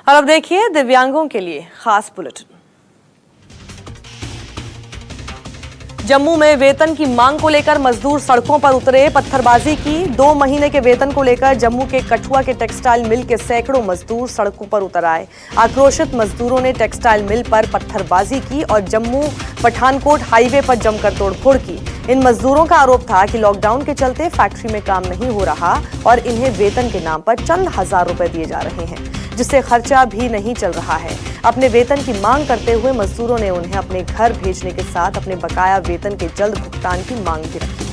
और अब देखिए दिव्यांगों के लिए खास बुलेटिन। जम्मू में वेतन की मांग को लेकर मजदूर सड़कों पर उतरे, पत्थरबाजी की। 2 महीने के वेतन को लेकर जम्मू के कठुआ के टेक्सटाइल मिल के सैकड़ों मजदूर सड़कों पर उतर आए। आक्रोशित मजदूरों ने टेक्सटाइल मिल पर पत्थरबाजी की और जम्मू पठानकोट हाईवे पर जमकर तोड़फोड़ की। इन मजदूरों का आरोप था कि लॉकडाउन के चलते फैक्ट्री में काम नहीं हो रहा और इन्हें वेतन के नाम पर चंद हजार रुपए दिए जा रहे हैं, जिससे खर्चा भी नहीं चल रहा है। अपने वेतन की मांग करते हुए मजदूरों ने उन्हें अपने घर भेजने के साथ अपने बकाया वेतन के जल्द भुगतान की मांग भी रखी।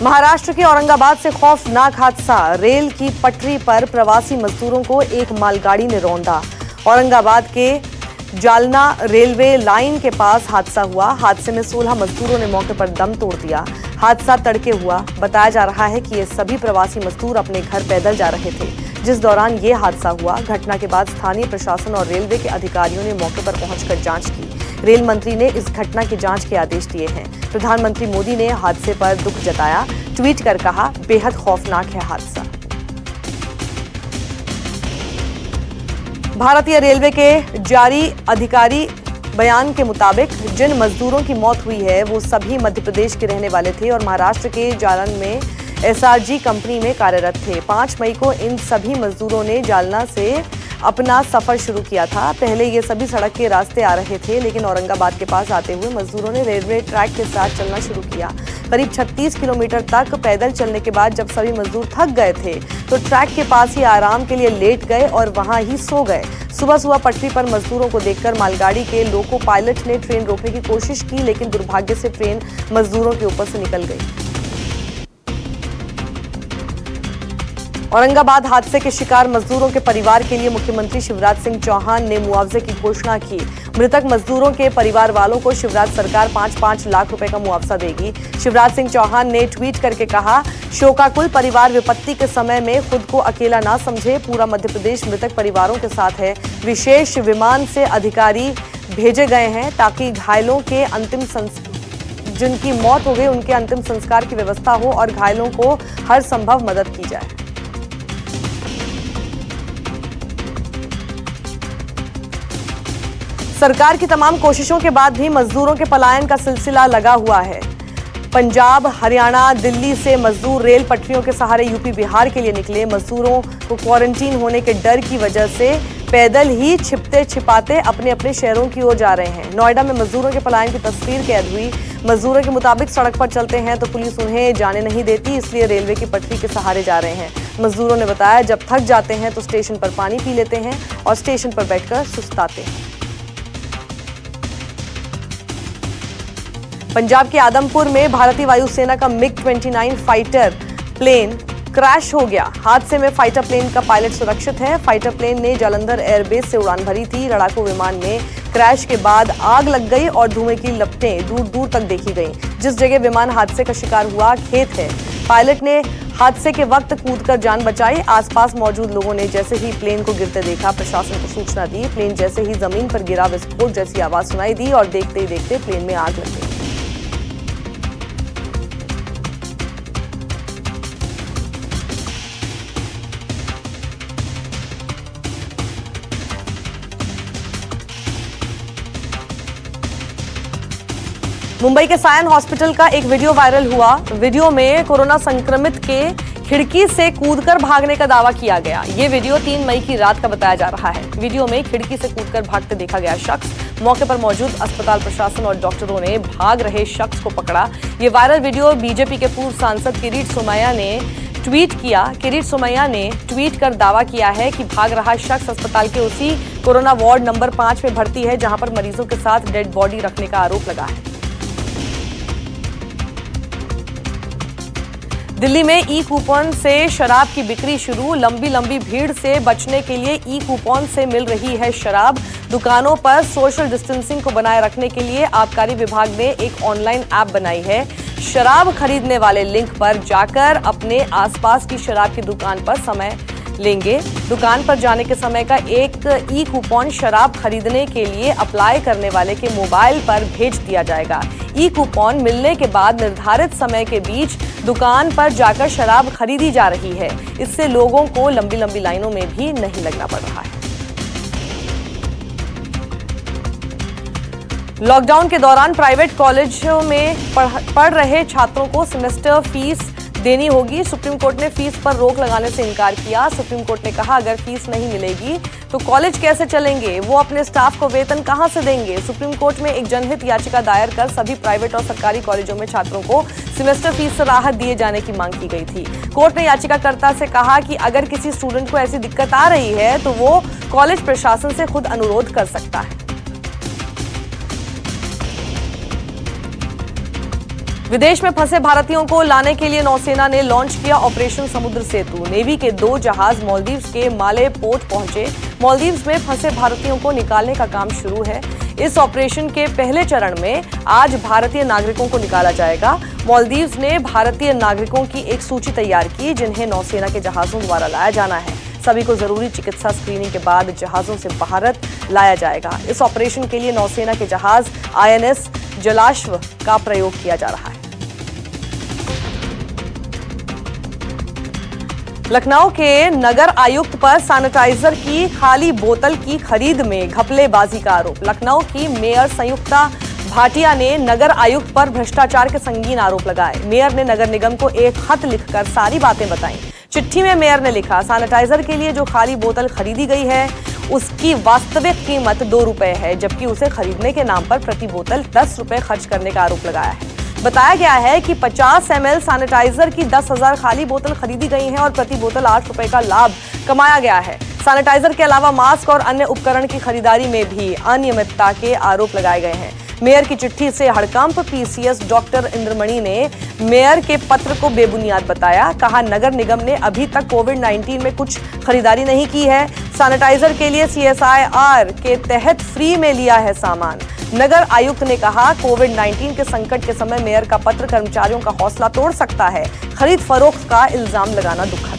महाराष्ट्र के औरंगाबाद से खौफनाक हादसा। रेल की पटरी पर प्रवासी मजदूरों को एक मालगाड़ी ने रौंदा। औरंगाबाद के जालना रेलवे लाइन के पास हादसा हुआ। हादसे में 16 मजदूरों ने मौके पर दम तोड़ दिया। हादसा तड़के हुआ। बताया जा रहा है कि ये सभी प्रवासी मजदूर अपने घर पैदल जा रहे थे जिस दौरान ये हादसा हुआ। घटना के बाद स्थानीय प्रशासन और रेलवे के अधिकारियों ने मौके पर पहुंचकर जांच की। रेल मंत्री ने इस घटना की जांच के आदेश दिए हैं। प्रधानमंत्री मोदी ने हादसे पर दुख जताया। ट्वीट कर कहा, बेहद खौफनाक है हादसा। भारतीय रेलवे के जारी अधिकारी बयान के मुताबिक जिन मजदूरों की मौत हुई है वो सभी मध्य प्रदेश के रहने वाले थे और महाराष्ट्र के जालन में एसआरजी कंपनी में कार्यरत थे। 5 मई को इन सभी मजदूरों ने जालना से अपना सफर शुरू किया था। पहले ये सभी सड़क के रास्ते आ रहे थे, लेकिन औरंगाबाद के पास आते हुए मजदूरों ने रेलवे ट्रैक के साथ चलना शुरू किया। करीब 36 किलोमीटर तक पैदल चलने के बाद जब सभी मजदूर थक गए थे तो ट्रैक के पास ही आराम के लिए लेट गए और वहां ही सो गए। सुबह पटरी पर मजदूरों को देखकर मालगाड़ी के लोको पायलट ने ट्रेन रोकने की कोशिश की, लेकिन दुर्भाग्य से ट्रेन मजदूरों के ऊपर से निकल गई। औरंगाबाद हादसे के शिकार मजदूरों के परिवार के लिए मुख्यमंत्री शिवराज सिंह चौहान ने मुआवजे की घोषणा की। मृतक मजदूरों के परिवार वालों को शिवराज सरकार 5-5 लाख रुपए का मुआवजा देगी। शिवराज सिंह चौहान ने ट्वीट करके कहा, शोकाकुल परिवार विपत्ति के समय में खुद को अकेला ना समझे। पूरा मध्य प्रदेश मृतक परिवारों के साथ है। विशेष विमान से अधिकारी भेजे गए हैं ताकि घायलों के जिनकी मौत हो गई उनके अंतिम संस्कार की व्यवस्था हो और घायलों को हर संभव मदद की जाए। सरकार की तमाम कोशिशों के बाद भी मजदूरों के पलायन का सिलसिला लगा हुआ है। पंजाब, हरियाणा, दिल्ली से मजदूर रेल पटरियों के सहारे यूपी, बिहार के लिए निकले। मजदूरों को क्वारंटीन होने के डर की वजह से पैदल ही छिपते छिपाते अपने अपने शहरों की ओर जा रहे हैं। नोएडा में मजदूरों के पलायन की तस्वीर कैद हुई। मजदूरों के मुताबिक सड़क पर चलते हैं तो पुलिस उन्हें जाने नहीं देती, इसलिए रेलवे की पटरी के सहारे जा रहे हैं। मजदूरों ने बताया, जब थक जाते हैं तो स्टेशन पर पानी पी लेते हैं और स्टेशन पर बैठकर सुस्ताते हैं। पंजाब के आदमपुर में भारतीय वायुसेना का MiG-29 फाइटर प्लेन क्रैश हो गया। हादसे में फाइटर प्लेन का पायलट सुरक्षित है। फाइटर प्लेन ने जालंधर एयरबेस से उड़ान भरी थी। लड़ाकू विमान में क्रैश के बाद आग लग गई और धुएं की लपटें दूर दूर तक देखी गईं। जिस जगह विमान हादसे का शिकार हुआ खेत है। पायलट ने हादसे के वक्त कूदकर जान बचाई। आसपास मौजूद लोगों ने जैसे ही प्लेन को गिरते देखा प्रशासन को सूचना दी। प्लेन जैसे ही जमीन पर गिरा विस्फोट जैसी आवाज सुनाई दी और देखते ही देखते प्लेन में आग लग गई। मुंबई के सायन हॉस्पिटल का एक वीडियो वायरल हुआ। वीडियो में कोरोना संक्रमित के खिड़की से कूदकर भागने का दावा किया गया। ये वीडियो 3 मई की रात का बताया जा रहा है। वीडियो में खिड़की से कूदकर भागते देखा गया शख्स। मौके पर मौजूद अस्पताल प्रशासन और डॉक्टरों ने भाग रहे शख्स को पकड़ा। ये वायरल वीडियो बीजेपी के पूर्व सांसद किरीट सोमैया ने ट्वीट किया। किरीट सोमैया ने ट्वीट कर दावा किया है कि भाग रहा शख्स अस्पताल के उसी कोरोना वार्ड नंबर 5 में भर्ती है, जहां पर मरीजों के साथ डेड बॉडी रखने का आरोप लगा है। दिल्ली में ई कूपन से शराब की बिक्री शुरू। लंबी भीड़ से बचने के लिए ई कूपन से मिल रही है शराब। दुकानों पर सोशल डिस्टेंसिंग को बनाए रखने के लिए आबकारी विभाग ने एक ऑनलाइन ऐप बनाई है। शराब खरीदने वाले लिंक पर जाकर अपने आसपास की शराब की दुकान पर समय लेंगे। दुकान पर जाने के समय का एक ई कूपन शराब खरीदने के लिए अप्लाई करने वाले के मोबाइल पर भेज दिया जाएगा। ई कूपन मिलने के बाद निर्धारित समय के बीच दुकान पर जाकर शराब खरीदी जा रही है। इससे लोगों को लंबी लंबी लाइनों में भी नहीं लगना पड़ रहा है। लॉकडाउन के दौरान प्राइवेट कॉलेजों में पढ़ रहे छात्रों को सेमेस्टर फीस देनी होगी। सुप्रीम कोर्ट ने फीस पर रोक लगाने से इनकार किया। सुप्रीम कोर्ट ने कहा, अगर फीस नहीं मिलेगी तो कॉलेज कैसे चलेंगे, वो अपने स्टाफ को वेतन कहां से देंगे। सुप्रीम कोर्ट में एक जनहित याचिका दायर कर सभी प्राइवेट और सरकारी कॉलेजों में छात्रों को सेमेस्टर फीस से राहत दिए जाने की मांग की गई थी। कोर्ट ने याचिकाकर्ता से कहा कि अगर किसी स्टूडेंट को ऐसी दिक्कत आ रही है तो वो कॉलेज प्रशासन से खुद अनुरोध कर सकता है। विदेश में फंसे भारतीयों को लाने के लिए नौसेना ने लॉन्च किया ऑपरेशन समुद्र सेतु। नेवी के 2 जहाज मालदीव्स के माले पोर्ट पहुंचे। मालदीव्स में फंसे भारतीयों को निकालने का काम शुरू है। इस ऑपरेशन के पहले चरण में आज भारतीय नागरिकों को निकाला जाएगा। मालदीव्स ने भारतीय नागरिकों की एक सूची तैयार की, जिन्हें नौसेना के जहाजों द्वारा लाया जाना है। सभी को जरूरी चिकित्सा स्क्रीनिंग के बाद जहाजों से भारत लाया जाएगा। इस ऑपरेशन के लिए नौसेना के जहाज INS जलाश्व का प्रयोग किया जा रहा है। लखनऊ के नगर आयुक्त पर सैनिटाइजर की खाली बोतल की खरीद में घपलेबाजी का आरोप। लखनऊ की मेयर संयुक्ता भाटिया ने नगर आयुक्त पर भ्रष्टाचार के संगीन आरोप लगाए। मेयर ने नगर निगम को एक खत लिखकर सारी बातें बताईं। चिट्ठी में मेयर ने लिखा, सैनिटाइजर के लिए जो खाली बोतल खरीदी गई है उसकी वास्तविक कीमत 2 रुपए है, जबकि उसे खरीदने के नाम पर प्रति बोतल 10 रुपए खर्च करने का आरोप लगाया है। बताया गया है कि 50 ml सैनिटाइजर की 10,000 खाली बोतल खरीदी गई हैं और प्रति बोतल 8 रुपए का लाभ कमाया गया है। सैनिटाइजर के अलावा मास्क और अन्य उपकरण की खरीदारी में भी अनियमितता के आरोप लगाए गए हैं। मेयर की चिट्ठी से हड़कंप। PCS डॉक्टर इंद्रमणि ने मेयर के पत्र को बेबुनियाद बताया। कहा, नगर निगम ने अभी तक कोविड-19 में कुछ खरीदारी नहीं की है। सैनिटाइजर के लिए CSIR के तहत फ्री में लिया है सामान। नगर आयुक्त ने कहा, कोविड-19 के संकट के समय मेयर का पत्र कर्मचारियों का हौसला तोड़ सकता है। खरीद फरोख्त का इल्जाम लगाना दुखद